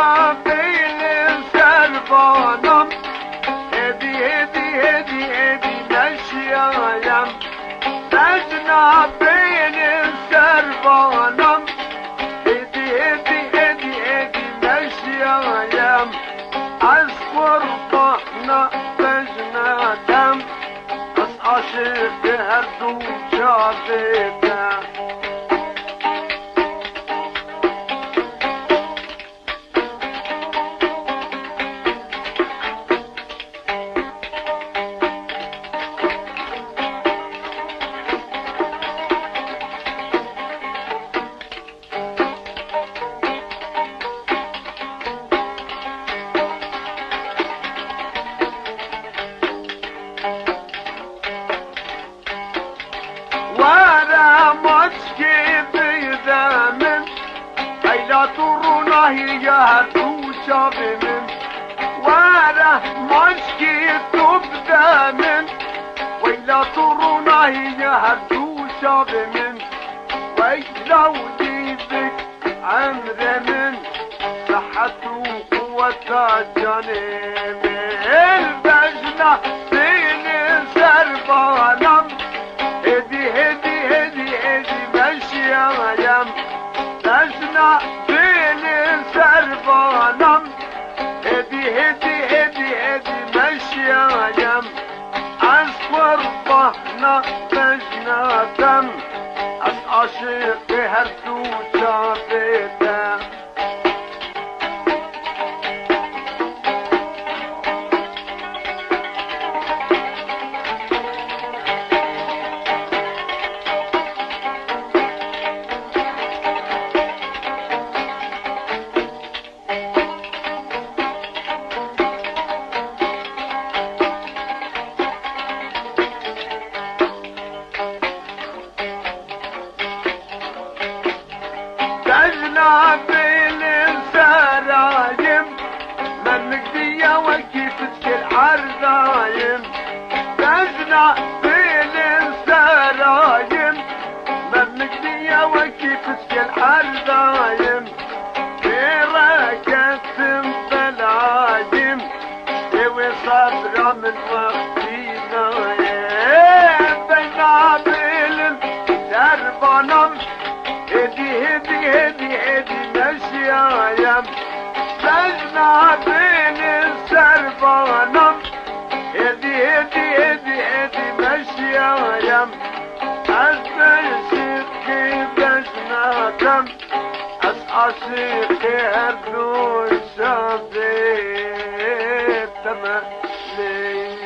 Bezna benim servanım, hedi hedi hedi hedi meşyayem. Bezna benim servanım, hedi hedi hedi hedi meşyayem. Az kurbana beznedem, az aşık her du çabedem. هر تو شابمن واره مشکی توب دمن ویلا ترونا هر تو شابمن ویلا ودیدک عمر من صحت و قوت جانمن بجنا بین سربانم هدی هدی هدی هدی مشیم بجنا سربانم هدی هدی هدی هدی مشیم از قربانا بجناتم از عاشق هر دو جابتم بين سرايم من مقدية وكيف تسكي عرضايم بزنا بين سرايم من مقدية وكيف تسكي عرضايم بركة بلايم يوي صبرا من وقتينا بينا بين دربانم هدي هدي هدي هدي مشيايم بجنا بين السربانم هدي هدي هدي هدي مشيايم از بشيقي بجناتم از عاشقي هر دو شابي تملي